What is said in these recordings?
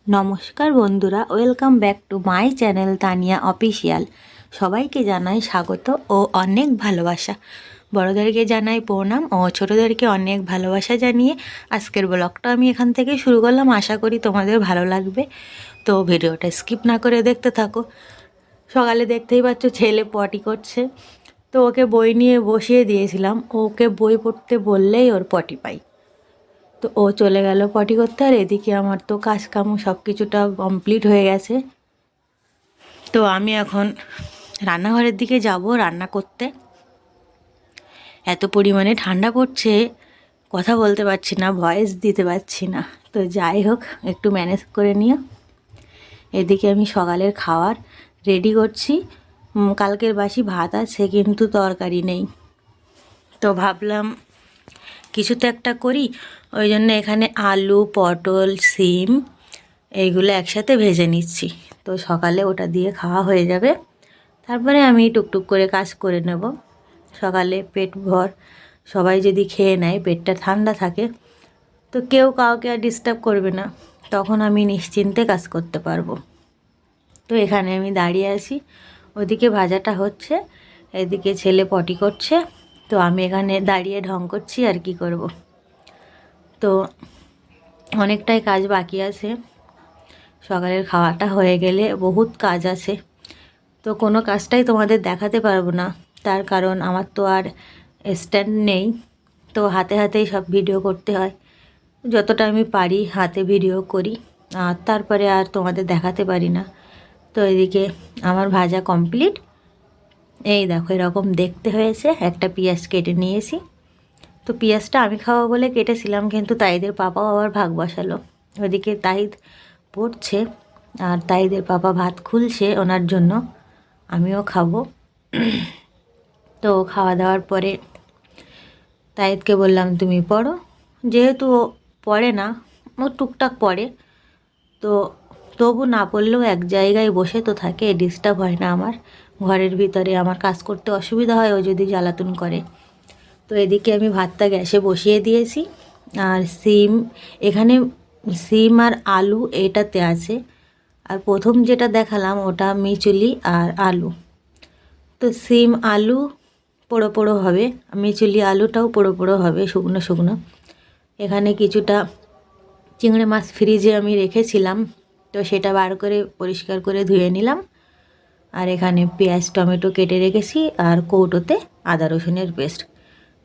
নমস্কার বন্ধুরা, welcome back to my channel Tania official. সবাইকে জানাই স্বাগত ও অনেক ভালোবাসা। বড়োদেরকে জানাই প্রণাম ও ছোটোদেরকে অনেক ভালোবাসা জানিয়ে আজকের ব্লগটা আমি এখান থেকে শুরু করলাম। আশা করি তোমাদের ভালো লাগবে, তো ভিডিওটা স্কিপ না করে দেখতে থাকো। সকালে দেখতেই পাচ্ছ ছেলে পটি করছে, তো ওকে বই নিয়ে বসিয়ে দিয়েছিলাম। ওকে বই পড়তে বললেই ওর পটি পাই, তো ও চলে গেল পটি করতে। আর এদিকে আমার তো কাজ কাম সব কিছুটা কমপ্লিট হয়ে গেছে। তো আমি এখন রান্নাঘরের দিকে যাব রান্না করতে। এত পরিমাণে ঠান্ডা পড়ছে, কথা বলতে পারছি না, ভয়েস দিতে পারছি না। তো যাই হোক, একটু ম্যানেজ করে নিও। এদিকে আমি সকালের খাবার রেডি করছি। কালকের বাসি ভাত আছে, কিন্তু তরকারি নেই। তো ভাবলাম কিছু তো একটা করি, ওই জন্য এখানে আলু, পটল, সিম এইগুলো একসাথে ভেজে নিচ্ছি। তো সকালে ওটা দিয়ে খাওয়া হয়ে যাবে, তারপরে আমি টুকটুক করে কাজ করে নেব। সকালে পেট ভর সবাই যদি খেয়ে নেয়, পেটটা ঠান্ডা থাকে, তো কেউ কাউকে আর ডিস্টার্ব করবে না, তখন আমি নিশ্চিন্তে কাজ করতে পারবো। তো এখানে আমি দাঁড়িয়ে আছি, ওদিকে ভাজাটা হচ্ছে, এদিকে ছেলে পটি করছে, তো আমি এখানে দাঁড়িয়ে ঢং করছি আর কি করব। তো অনেকটাই কাজ বাকি আছে। সকালের খাওয়াটা হয়ে গেলে বহুত কাজ আছে, তো কোনো কাজটাই তোমাদের দেখাতে পারবো না, তার কারণ আমার তো আর স্ট্যান্ড নেই। তো হাতে হাতেই সব ভিডিও করতে হয়, যতটা আমি পারি হাতে ভিডিও করি, আর তারপরে আর তোমাদের দেখাতে পারি না। তো এদিকে আমার ভাজা কমপ্লিট। এই দেখো এরকম দেখতে হয়েছে। একটা পেঁয়াজ কেটে নিয়েছি, তো পেঁয়াজটা আমি খাওয়া বলে কেটেছিলাম, কিন্তু তাইদের পাপাও আবার ভাগ বসালো। ওদিকে তাহিদ পড়ছে আর তাইদের পাপা ভাত খুলছে ওনার জন্য, আমিও খাবো। তো খাওয়া দাওয়ার পরে তাইদকে বললাম তুমি পড়ো, যেহেতু ও পড়ে না, ও টুকটাক পড়ে, তো তবু না পড়লেও এক জায়গায় বসে তো থাকে, ডিস্টার্ব হয় না আমার। ঘরের ভিতরে আমার কাজ করতে অসুবিধা হয় ও যদি জ্বালাতন করে। তো এদিকে আমি ভাতটা গ্যাসে বসিয়ে দিয়েছি। আর সিম, এখানে সিম আর আলু এটাতে আছে, আর প্রথম যেটা দেখালাম ওটা মিচুলি আর আলু। তো সিম আলু পোড়ো পোড়ো হবে, মিচুলি আলুটাও পোড়ো পোড়ো হবে, শুকনো শুকনো। এখানে কিছুটা চিংড়ি মাছ ফ্রিজে আমি রেখেছিলাম, তো সেটা বার করে পরিষ্কার করে ধুয়ে নিলাম। আর এখানে পেঁয়াজ টমেটো কেটে রেখেছি, আর কৌটোতে আদা রসুনের পেস্ট।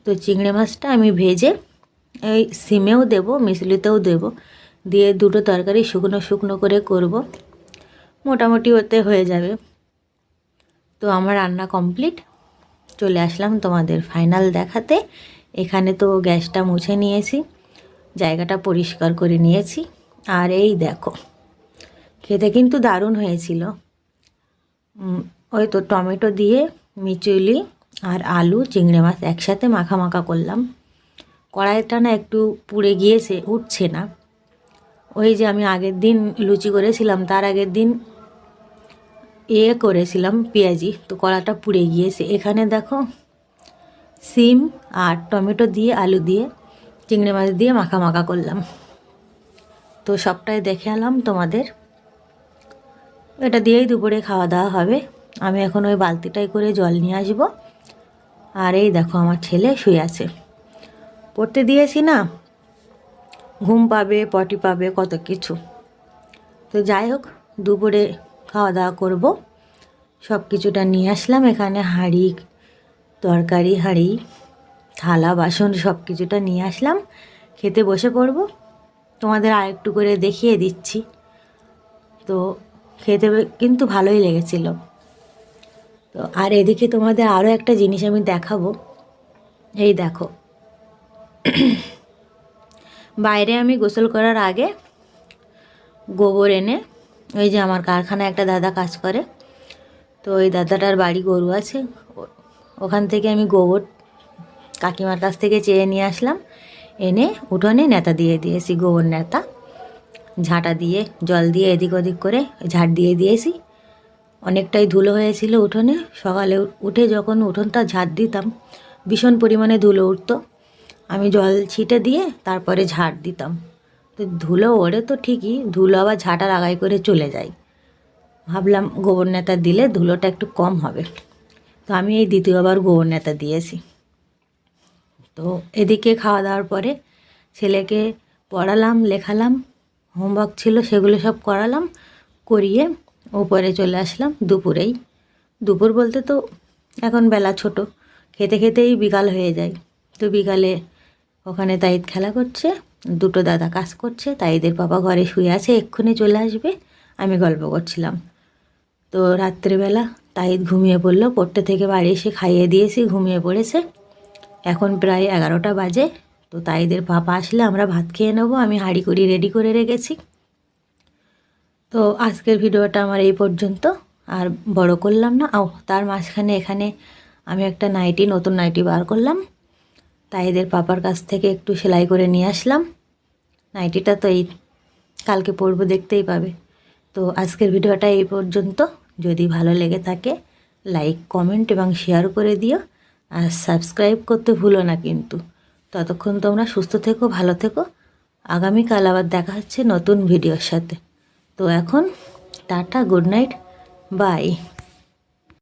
তো চিংড়ি মাছটা আমি ভেজে এই সিমেও দেবো, মিশলিতেও দেবো, দিয়ে দুটো তরকারি শুকনো শুকনো করে করব, মোটামুটি ওতে হয়ে যাবে। তো আমার রান্না কমপ্লিট। চলে আসলাম তোমাদের ফাইনাল দেখাতে। এখানে তো গ্যাসটা মুছে নিয়েছি, জায়গাটা পরিষ্কার করে নিয়েছি। আর এই দেখো, খেতে কিন্তু দারুণ হয়েছিল। ওই তো টমেটো দিয়ে মিচুলি আর আলু চিংড়ি মাছ একসাথে মাখা মাখা করলাম। কড়াইটা না একটু পুড়ে গিয়েছে, উঠছে না। ওই যে আমি আগের দিন লুচি করেছিলাম, তার আগের দিন করেছিলাম পেঁয়াজি, তো কড়াটা পুড়ে গিয়েছে। এখানে দেখো সিম আর টমেটো দিয়ে আলু দিয়ে চিংড়ি মাছ দিয়ে মাখা মাখা করলাম। তো সবটাই দেখে এলাম তোমাদের। এটা দিয়েই দুপুরে খাওয়া দাওয়া হবে। আমি এখন ওই বালতিটাই করে জল নিয়ে আসবো। আর এই দেখো আমার ছেলে শুয়ে আছে, পড়তে দিয়েছি না, ঘুম পাবে, পটি পাবে, কত কিছু। তো যাই হোক, দুপুরে খাওয়া দাওয়া করব। সব কিছুটা নিয়ে আসলাম এখানে, হাঁড়ি, তরকারি হাঁড়ি, থালা বাসন সব কিছুটা নিয়ে আসলাম। খেতে বসে পড়ব। তোমাদের আর একটু করে দেখিয়ে দিচ্ছি। তো খেতে কিন্তু ভালোই লেগেছিল। তো আর এদিকে তোমাদের আরও একটা জিনিস আমি দেখাবো। এই দেখো, বাইরে আমি গোসল করার আগে গোবর এনে, ওই যে আমার কারখানায় একটা দাদা কাজ করে, তো ওই দাদাটার বাড়ি গরু আছে, ওখান থেকে আমি গোবর কাকিমার কাছ থেকে চেয়ে নিয়ে আসলাম। এনে উঠোনে নেতা দিয়ে দিয়েছি, গোবর নেতা, ঝাঁটা দিয়ে জল দিয়ে এদিক ওদিক করে ঝাড় দিয়ে দিয়েছি। অনেকটাই ধুলো হয়েছিল উঠোনে। সকালে উঠে যখন উঠোনটা ঝাড় দিতাম, ভীষণ পরিমাণে ধুলো উঠতো। আমি জল ছিটে দিয়ে তারপরে ঝাড় দিতাম, তো ধুলো ওড়ে তো ঠিকই, ধুলো আবার ঝাঁটা লাগাই করে চলে যায়। ভাবলাম গোবর ন্যাতা দিলে ধুলোটা একটু কম হবে, তো আমি এই দ্বিতীয়বার গোবর ন্যাতা দিয়েছি। তো এদিকে খাওয়া দাওয়ার পরে ছেলেকে পড়ালাম, লেখালাম, হোমওয়ার্ক ছিল সেগুলো সব করালাম, করিয়ে ওপরে চলে আসলাম দুপুরেই। দুপুর বলতে তো এখন বেলা ছোট, খেতে খেতেই বিকাল হয়ে যায়। তো বিকালে ওখানে তাইদ খেলা করছে, দুটো দাদা কাজ করছে, তাইদের বাবা ঘরে শুয়ে আছে, এক্ষুনি চলে আসবে। আমি গল্প করছিলাম। তো রাত্রিবেলা তাইদ ঘুমিয়ে পড়লো, পড়তে থেকে বাড়ি এসে খাইয়ে দিয়েছি, ঘুমিয়ে পড়েছে। এখন প্রায় 11টা বাজে। তো তাইদের পাপা আসলে আমরা ভাত খেয়ে নেবো, আমি হাঁড়ি কুড়ি রেডি করে রেখেছি। তো আজকের ভিডিওটা আমার এই পর্যন্ত, আর বড় করলাম না। তার মাঝখানে এখানে আমি একটা নতুন নাইটি বার করলাম, তাইদের পাপার কাছ থেকে একটু সেলাই করে নিয়ে আসলাম। নাইটিটা তো এই কালকে পরবো, দেখতেই পাবে। তো আজকের ভিডিওটা এই পর্যন্ত। যদি ভালো লেগে থাকে লাইক, কমেন্ট এবং শেয়ার করে দিও, আর সাবস্ক্রাইব করতে ভুলো না কিন্তু। ততক্ষণ তোমরা সুস্থ থেকো, ভালো থেকো। আগামীকাল আবার দেখা হচ্ছে নতুন ভিডিওর সাথে। তো এখন টাটা, গুড নাইট, বাই।